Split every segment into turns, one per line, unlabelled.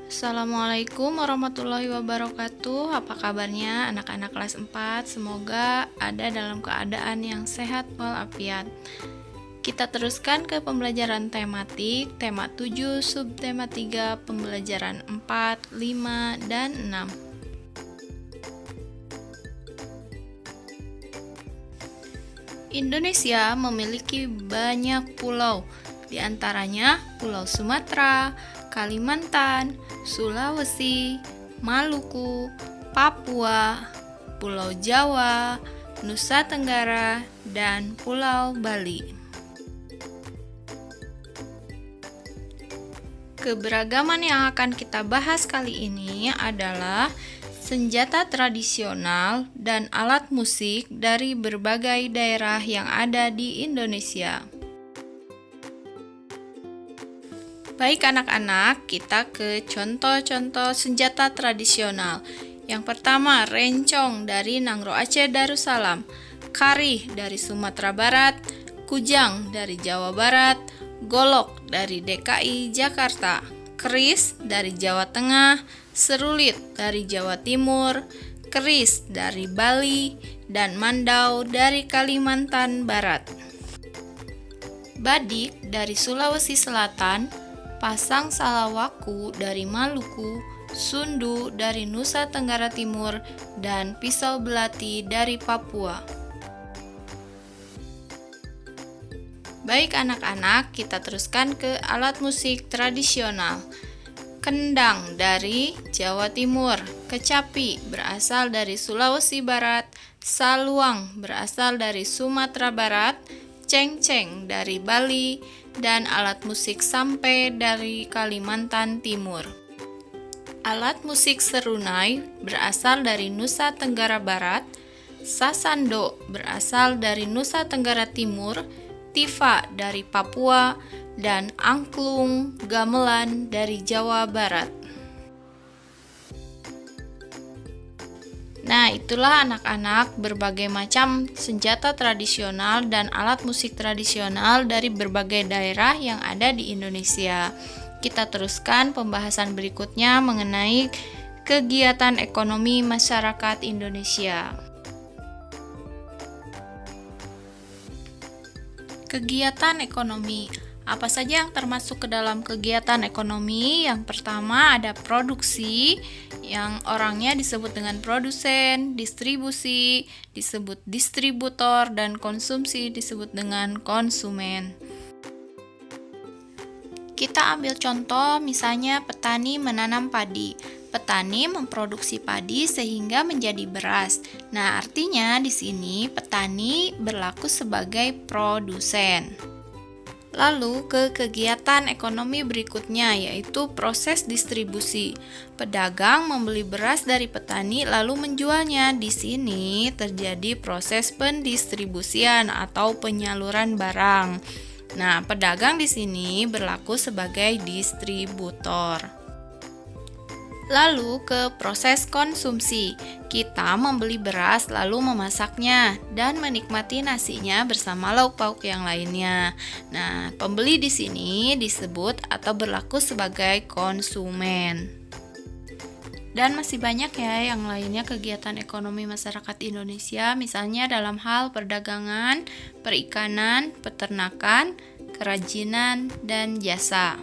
Assalamualaikum warahmatullahi wabarakatuh. Apa kabarnya anak-anak kelas 4? Semoga ada dalam keadaan yang sehat walafiat. Kita teruskan ke pembelajaran tematik, tema 7, subtema 3, pembelajaran 4, 5, dan 6. Indonesia memiliki banyak pulau, di antaranya Pulau Sumatera, Kalimantan, Sulawesi, Maluku, Papua, Pulau Jawa, Nusa Tenggara, dan Pulau Bali. Keberagaman yang akan kita bahas kali ini adalah senjata tradisional dan alat musik dari berbagai daerah yang ada di Indonesia. Baik anak-anak, kita ke contoh-contoh senjata tradisional. Yang pertama, rencong dari Nangro Aceh Darussalam, karih dari Sumatera Barat, kujang dari Jawa Barat, golok dari DKI Jakarta, keris dari Jawa Tengah, serulit dari Jawa Timur, keris dari Bali, dan mandau dari Kalimantan Barat. Badik dari Sulawesi Selatan, pasang salawaku dari Maluku, sundu dari Nusa Tenggara Timur, dan pisau belati dari Papua. Baik anak-anak, kita teruskan ke alat musik tradisional. Kendang dari Jawa Timur, kecapi berasal dari Sulawesi Barat, saluang berasal dari Sumatera Barat, cengceng dari Bali, dan alat musik sampe dari Kalimantan Timur. Alat musik serunai berasal dari Nusa Tenggara Barat, sasando berasal dari Nusa Tenggara Timur, tifa dari Papua, dan angklung gamelan dari Jawa Barat. Nah, itulah anak-anak berbagai macam senjata tradisional dan alat musik tradisional dari berbagai daerah yang ada di Indonesia. Kita teruskan pembahasan berikutnya mengenai kegiatan ekonomi masyarakat Indonesia. Kegiatan ekonomi. Apa saja yang termasuk ke dalam kegiatan ekonomi? Yang pertama ada produksi, yang orangnya disebut dengan produsen, distribusi disebut distributor, dan konsumsi disebut dengan konsumen. Kita ambil contoh, misalnya petani menanam padi. Petani memproduksi padi sehingga menjadi beras. Nah, artinya di sini petani berlaku sebagai produsen. Lalu ke kegiatan ekonomi berikutnya, yaitu proses distribusi. Pedagang membeli beras dari petani lalu menjualnya. Di sini terjadi proses pendistribusian atau penyaluran barang. Nah, pedagang di sini berlaku sebagai distributor. Lalu ke proses konsumsi. Kita membeli beras lalu memasaknya dan menikmati nasinya bersama lauk pauk yang lainnya. Nah, pembeli di sini disebut atau berlaku sebagai konsumen. Dan masih banyak ya yang lainnya kegiatan ekonomi masyarakat Indonesia, misalnya dalam hal perdagangan, perikanan, peternakan, kerajinan, dan jasa.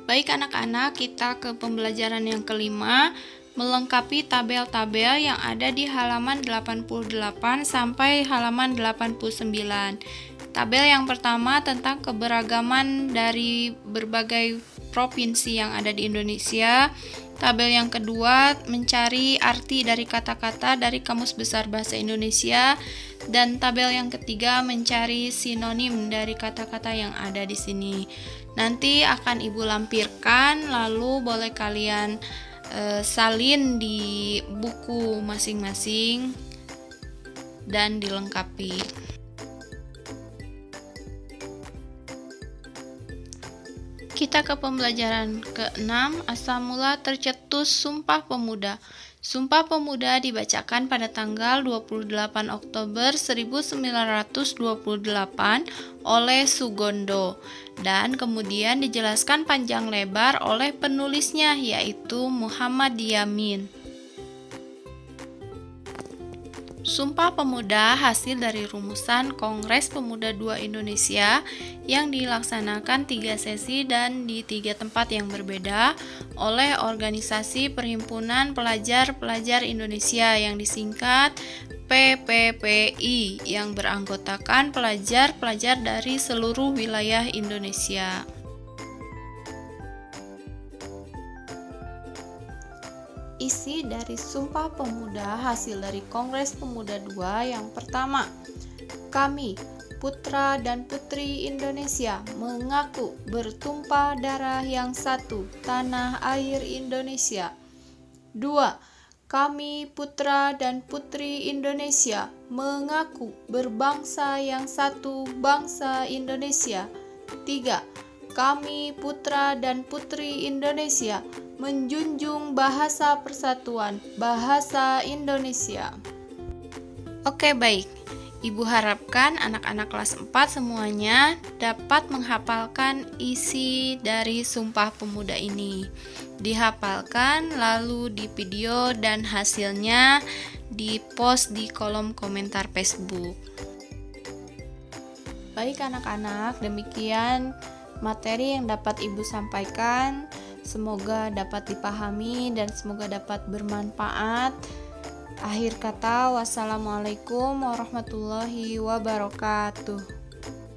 Baik anak-anak, kita ke pembelajaran yang kelima, melengkapi tabel-tabel yang ada di halaman 88 sampai halaman 89. Tabel yang pertama tentang keberagaman dari berbagai provinsi yang ada di Indonesia. Tabel yang kedua mencari arti dari kata-kata dari Kamus Besar Bahasa Indonesia. Dan tabel yang ketiga mencari sinonim dari kata-kata yang ada di sini. Nanti akan Ibu lampirkan, lalu boleh kalian salin di buku masing-masing dan dilengkapi. Kita ke pembelajaran ke-6, asal mula tercetus Sumpah Pemuda. Sumpah Pemuda dibacakan pada tanggal 28 Oktober 1928 oleh Sugondo. dan kemudian dijelaskan panjang lebar oleh penulisnya, yaitu Muhammad Yamin. Sumpah Pemuda hasil dari rumusan Kongres Pemuda II Indonesia yang dilaksanakan 3 sesi dan di 3 tempat yang berbeda oleh Organisasi Perhimpunan Pelajar-Pelajar Indonesia yang disingkat PPPI yang beranggotakan pelajar-pelajar dari seluruh wilayah Indonesia. Isi dari Sumpah Pemuda hasil dari Kongres Pemuda II yang pertama, kami, putra dan putri Indonesia, mengaku bertumpah darah yang satu, tanah air Indonesia. 2. Kami, putra dan putri Indonesia, mengaku berbangsa yang satu, bangsa Indonesia. 3. Kami, putra dan putri Indonesia, menjunjung bahasa persatuan, bahasa Indonesia. Oke, baik. Ibu harapkan anak-anak kelas 4 semuanya dapat menghafalkan isi dari Sumpah Pemuda ini. Dihafalkan lalu di video dan hasilnya di-post di kolom komentar Facebook. Baik anak-anak, demikian materi yang dapat Ibu sampaikan. Semoga dapat dipahami dan semoga dapat bermanfaat. Akhir kata, wassalamualaikum warahmatullahi wabarakatuh.